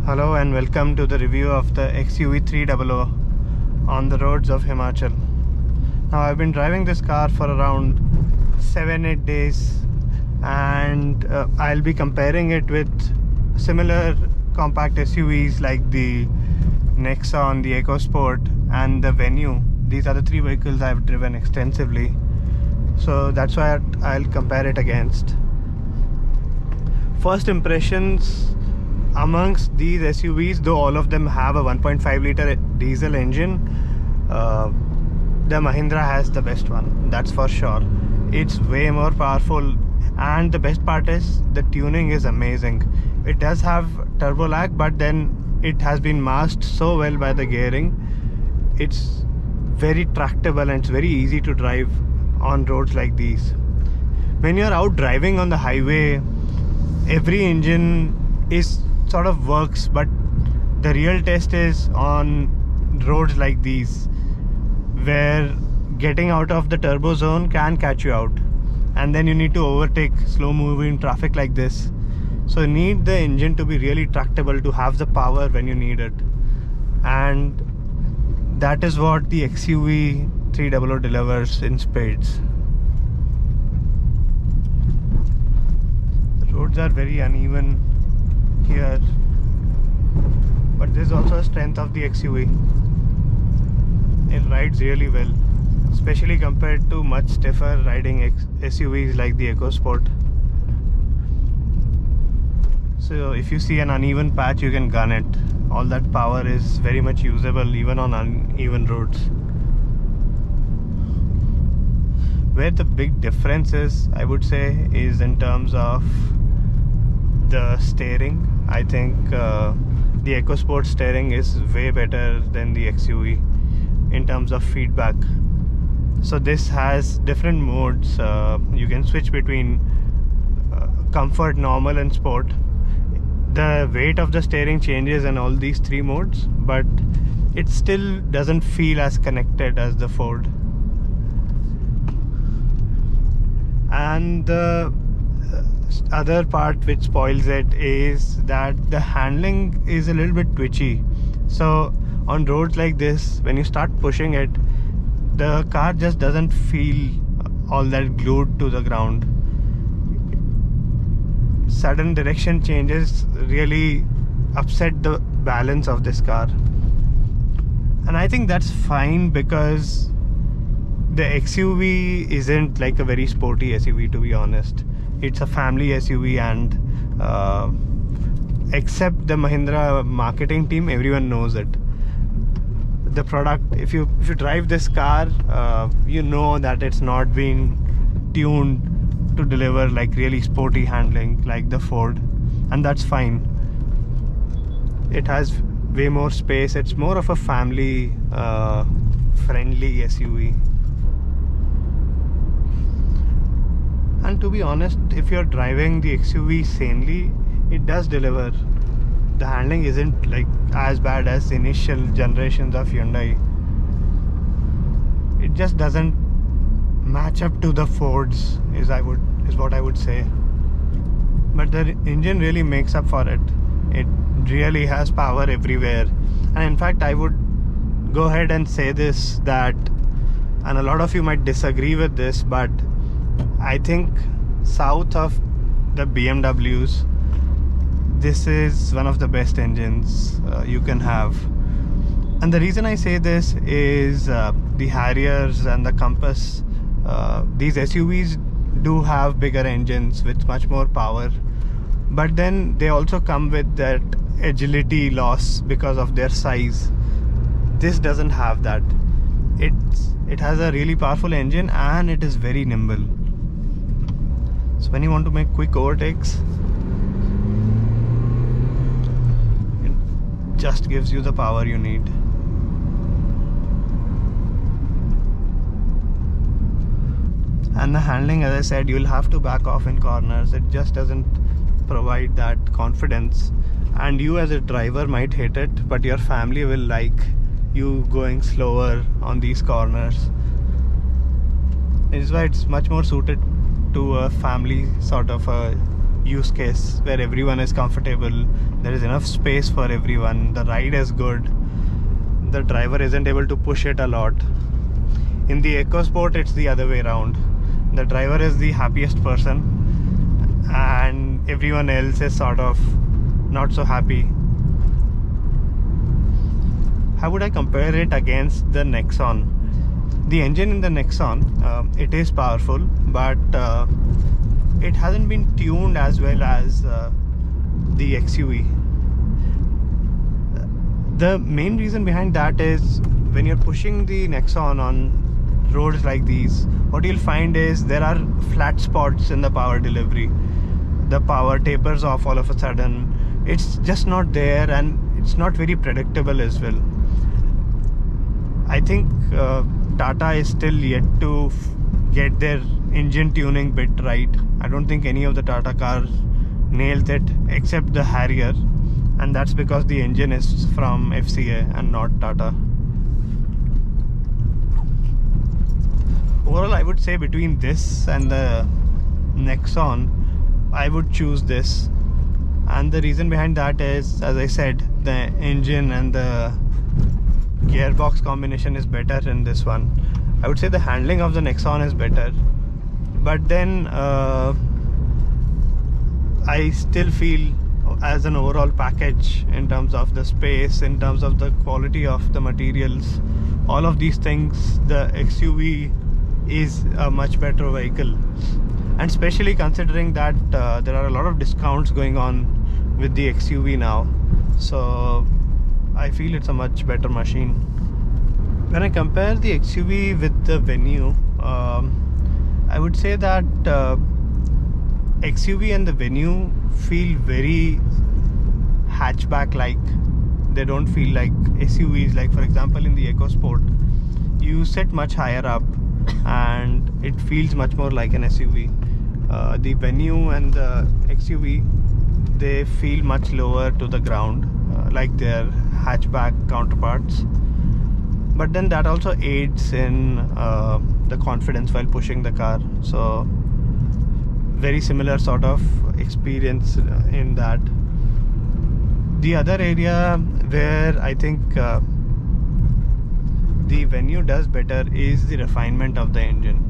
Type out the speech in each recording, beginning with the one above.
Hello and welcome to the review of the XUV 300 on the roads of Himachal. Now I've been driving this car for around 7-8 days and I'll be comparing it with similar compact SUVs like the Nexon, the EcoSport and the Venue. These are the three vehicles I've driven extensively, so that's why I'll compare it against. First impressions amongst these SUVs, though all of them have a 1.5 liter diesel engine, the Mahindra has the best one, that's for sure. It's way more powerful, and the best part is the tuning is amazing. It does have turbo lag, but then it has been masked so well by the gearing. It's very tractable and it's very easy to drive on roads like these. When you're out driving on the highway, every engine is sort of works, but the real test is on roads like these, where getting out of the turbo zone can catch you out, and then you need to overtake slow moving traffic like this. So you need the engine to be really tractable to have the power when you need it, and that is what the XUV 300 delivers in spades. The roads are very uneven here, but this is also a strength of the XUV. It rides really well, especially compared to much stiffer riding SUVs like the EcoSport. So if you see an uneven patch, you can gun it. All that power is very much usable even on uneven roads. Where the big difference is, I would say, is in terms of the steering. I think the EcoSport steering is way better than the XUV in terms of feedback. So this has different modes. You can switch between comfort, normal and sport. The weight of the steering changes in all these three modes, but it still doesn't feel as connected as the Ford. And the other part which spoils it is that the handling is a little bit twitchy. So on roads like this, when you start pushing it, the car just doesn't feel all that glued to the ground. Sudden direction changes really upset the balance of this car, and I think that's fine because the XUV isn't like a very sporty SUV, to be honest. It's a family SUV, and except the Mahindra marketing team, everyone knows it. The product, if you drive this car, you know that it's not been tuned to deliver like really sporty handling like the Ford, and that's fine. It has way more space. It's more of a family friendly SUV. And to be honest, if you're driving the XUV sanely, it does deliver. The handling isn't like as bad as initial generations of Hyundai. It just doesn't match up to the Fords, is what I would say. But the engine really makes up for it. It really has power everywhere. And in fact, I would go ahead and say this, that, and a lot of you might disagree with this, but I think south of the BMWs, this is one of the best engines you can have. And the reason I say this is the Harriers and the Compass, these SUVs do have bigger engines with much more power, but then they also come with that agility loss because of their size. This doesn't have that. It has a really powerful engine and it is very nimble. So when you want to make quick overtakes, it just gives you the power you need. And the handling, as I said, you'll have to back off in corners. It just doesn't provide that confidence, and you as a driver might hate it, but your family will like you going slower on these corners. It is why it's much more suited to a family sort of a use case where everyone is comfortable, there is enough space for everyone, the ride is good, the driver isn't able to push it a lot. In the EcoSport, it's the other way around. The driver is the happiest person and everyone else is sort of not so happy. How would I compare it against the Nexon? The engine in the Nexon, it is powerful, but it hasn't been tuned as well as the XUV. The main reason behind that is when you're pushing the Nexon on roads like these, what you'll find is there are flat spots in the power delivery. The power tapers off all of a sudden. It's just not there and it's not very predictable as well. I think Tata is still yet to get their engine tuning bit right. I don't think any of the Tata cars nailed it except the Harrier, and that's because the engine is from FCA and not Tata. Overall, I would say between this and the Nexon, I would choose this, and the reason behind that is, as I said, the engine and the gearbox combination is better in this one. I would say the handling of the Nexon is better, but then I still feel as an overall package, in terms of the space, in terms of the quality of the materials, all of these things, the XUV is a much better vehicle. And especially considering that there are a lot of discounts going on with the XUV now, so I feel it's a much better machine. When I compare the XUV with the Venue, I would say that XUV and the Venue feel very hatchback-like. They don't feel like SUVs. Like for example, in the EcoSport, you sit much higher up and it feels much more like an SUV. The Venue and the XUV, they feel much lower to the ground, like their hatchback counterparts. But then that also aids in the confidence while pushing the car. So very similar sort of experience in that. The other area where I think the Venue does better is the refinement of the engine.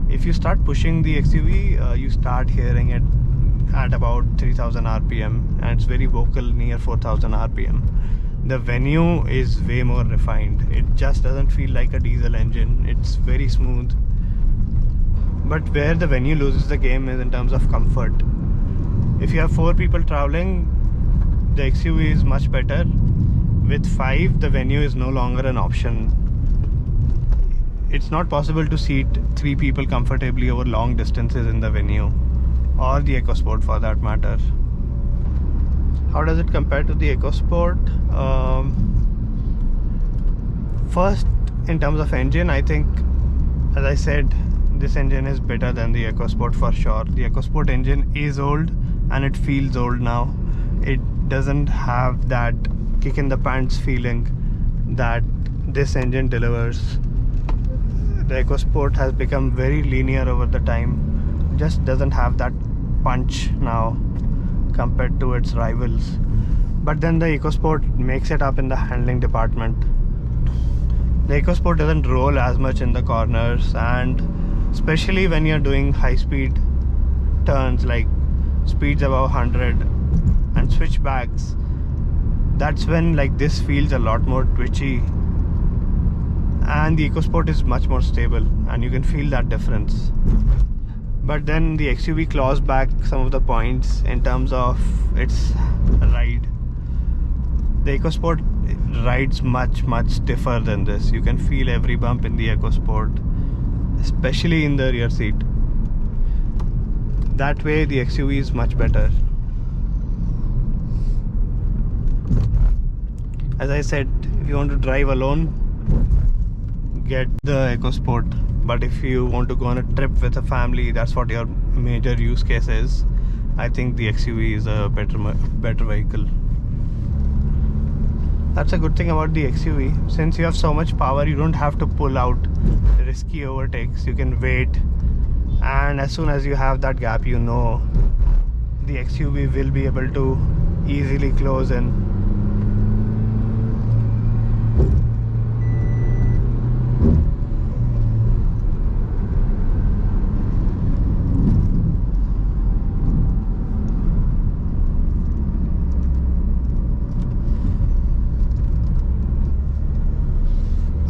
If you start pushing the XUV, you start hearing it at about 3000 RPM, and it's very vocal near 4000 RPM. The Venue is way more refined. It just doesn't feel like a diesel engine. It's very smooth. But where the Venue loses the game is in terms of comfort. If you have 4 people traveling, the XUV is much better. With 5, the Venue is no longer an option. It's not possible to seat 3 people comfortably over long distances in the Venue, or the EcoSport for that matter. How does it compare to the EcoSport? First, in terms of engine, I think, as I said, this engine is better than the EcoSport for sure. The EcoSport engine is old and it feels old now. It doesn't have that kick in the pants feeling that this engine delivers. The EcoSport has become very linear over the time. Just doesn't have that punch now compared to its rivals. But then the EcoSport makes it up in the handling department. The EcoSport doesn't roll as much in the corners, and especially when you're doing high speed turns, like speeds above 100 and switchbacks, that's when like this feels a lot more twitchy, and the EcoSport is much more stable and you can feel that difference. But then the XUV claws back some of the points in terms of its ride. The EcoSport rides much stiffer than this. You can feel every bump in the EcoSport, especially in the rear seat. That way the XUV is much better. As I said, if you want to drive alone, get the EcoSport. But if you want to go on a trip with a family, that's what your major use case is, I think the XUV is a better vehicle. That's a good thing about the XUV. Since you have so much power, you don't have to pull out risky overtakes. You can wait, and as soon as you have that gap, you know the XUV will be able to easily close in.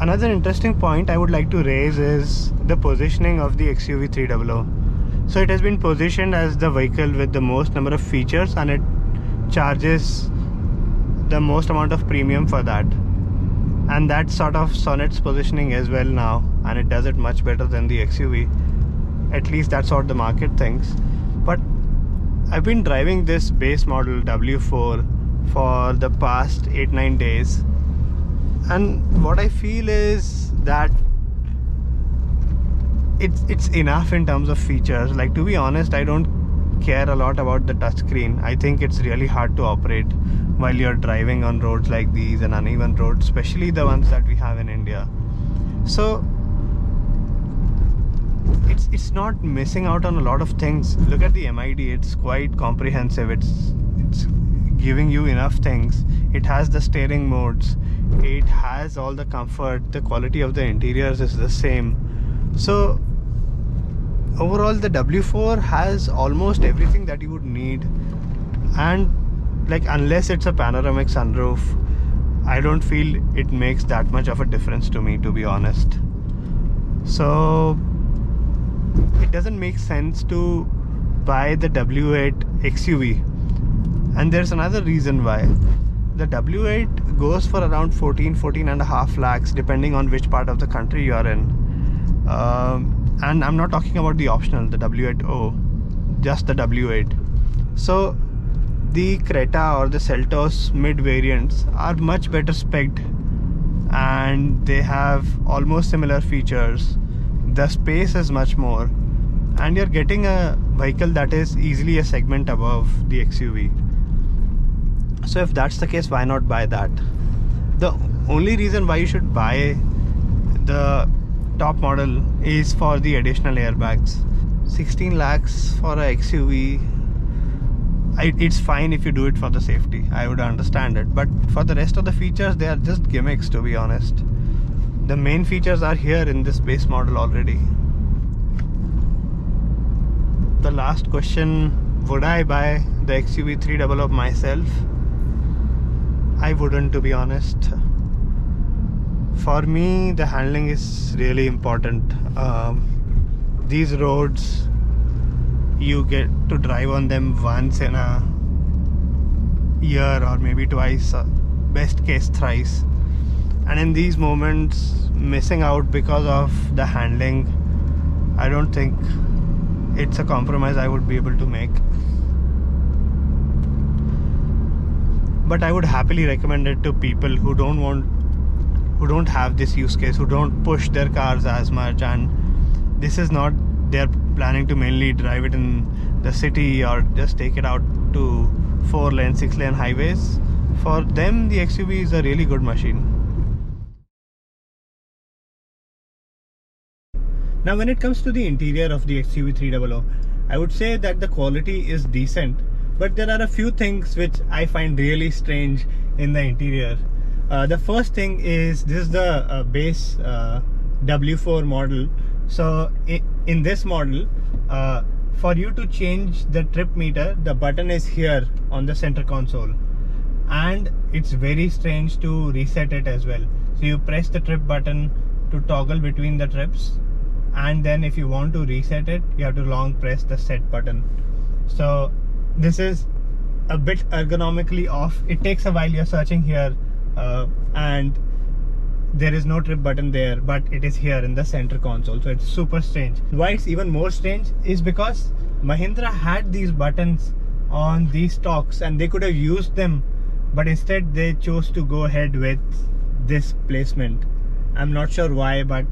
Another interesting point I would like to raise is the positioning of the XUV 300. So it has been positioned as the vehicle with the most number of features, and it charges the most amount of premium for that. And that's sort of Sonnet's positioning as well now, and it does it much better than the XUV. At least that's what the market thinks. But I've been driving this base model W4 for the past 8-9 days, and what I feel is that it's enough in terms of features. Like, to be honest, I don't care a lot about the touchscreen. I think it's really hard to operate while you're driving on roads like these and uneven roads, especially the ones that we have in India. So it's not missing out on a lot of things. Look at the MID, it's quite comprehensive. It's giving you enough things. It has the steering modes, it has all the comfort, the quality of the interiors is the same. So overall the W4 has almost everything that you would need, and like, unless it's a panoramic sunroof, I don't feel it makes that much of a difference to me, to be honest. So it doesn't make sense to buy the W8 XUV. And there's another reason why. The W8 goes for around 14.5 lakhs depending on which part of the country you are in. And I'm not talking about the optional, the W8O, just the W8. So the Creta or the Seltos mid variants are much better spec'd, and they have almost similar features. The space is much more, and you're getting a vehicle that is easily a segment above the XUV. So if that's the case, why not buy that? The only reason why you should buy the top model is for the additional airbags. 16 lakhs for a XUV, it's fine if you do it for the safety, I would understand it, but for the rest of the features, they are just gimmicks, to be honest. The main features are here in this base model already. The last question, would I buy the XUV 300 myself? I wouldn't, to be honest. For me, the handling is really important. These roads, you get to drive on them once in a year or maybe twice, best case thrice. And in these moments, missing out because of the handling, I don't think it's a compromise I would be able to make. But I would happily recommend it to people who don't have this use case, who don't push their cars as much, and this is not, they're planning to mainly drive it in the city or just take it out to 4-lane, 6-lane highways. For them, the XUV is a really good machine. Now when it comes to the interior of the XUV 300, I would say that the quality is decent, but there are a few things which I find really strange in the interior. The first thing is, this is the base W4 model. So in this model, for you to change the trip meter, the button is here on the center console, and it's very strange to reset it as well. So you press the trip button to toggle between the trips, and then if you want to reset it, you have to long press the set button. So this is a bit ergonomically off. It takes a while, you're searching here, and there is no trip button there, but it is here in the center console. So it's super strange. Why it's even more strange is because Mahindra had these buttons on these stocks and they could have used them, but instead they chose to go ahead with this placement. I'm not sure why, but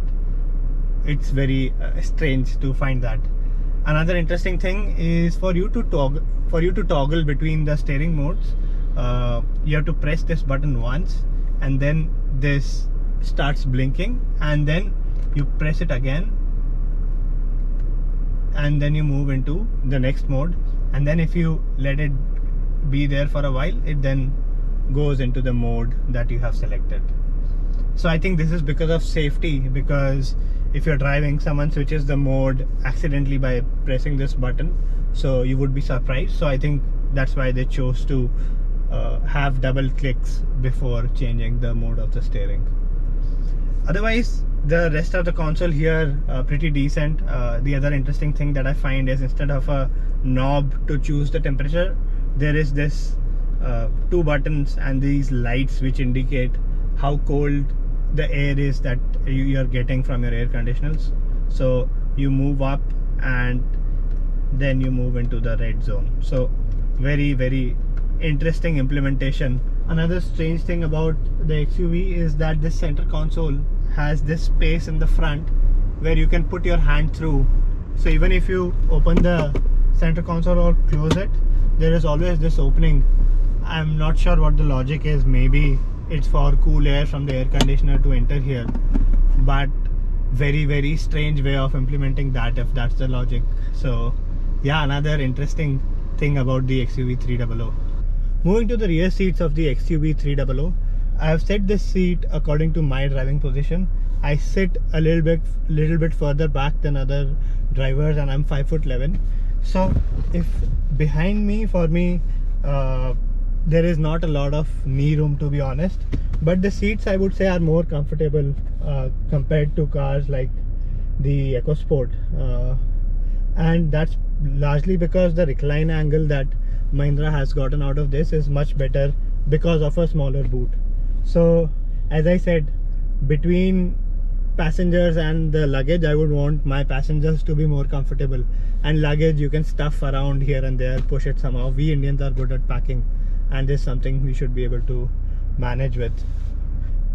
it's very strange to find that. Another interesting thing is, for you to toggle between the steering modes, you have to press this button once, and then this starts blinking, and then you press it again, and then you move into the next mode, and then if you let it be there for a while, it then goes into the mode that you have selected. So I think this is because of safety, because if you're driving, someone switches the mode accidentally by pressing this button, so you would be surprised. So I think that's why they chose to have double clicks before changing the mode of the steering. Otherwise, the rest of the console here pretty decent. The other interesting thing that I find is, instead of a knob to choose the temperature, there is this two buttons and these lights which indicate how cold the air is that you are getting from your air conditioners. So you move up and then you move into the red zone. So very, very interesting implementation. Another strange thing about the XUV is that this center console has this space in the front where you can put your hand through. So even if you open the center console or close it, there is always this opening. I'm not sure what the logic is. Maybe it's for cool air from the air conditioner to enter here, but very, very strange way of implementing that, if that's the logic. So yeah, another interesting thing about the XUV 300. Moving to the rear seats of the XUV 300, I have set this seat according to my driving position. I sit a little bit further back than other drivers, and I'm 5'11". So if behind me, for me, there is not a lot of knee room, to be honest, but the seats I would say are more comfortable compared to cars like the EcoSport, and that's largely because the recline angle that Mahindra has gotten out of this is much better because of a smaller boot. So as I said, between passengers and the luggage, I would want my passengers to be more comfortable, and luggage you can stuff around here and there, push it somehow. We Indians are good at packing, and this is something we should be able to manage with.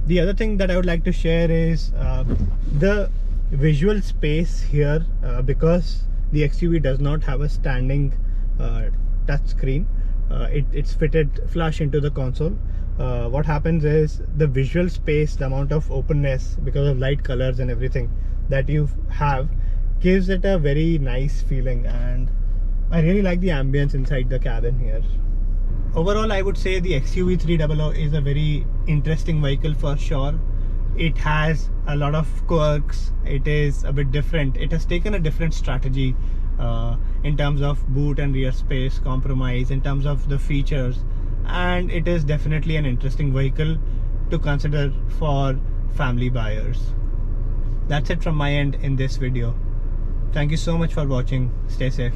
The other thing that I would like to share is the visual space here, because the XUV does not have a standing touch screen. It's fitted flush into the console. What happens is the visual space, the amount of openness because of light colors and everything that you have, gives it a very nice feeling, and I really like the ambience inside the cabin here. Overall, I would say the XUV 300 is a very interesting vehicle for sure. It has a lot of quirks. It is a bit different. It has taken a different strategy in terms of boot and rear space compromise, in terms of the features, and it is definitely an interesting vehicle to consider for family buyers. That's it from my end in this video. Thank you so much for watching. Stay safe.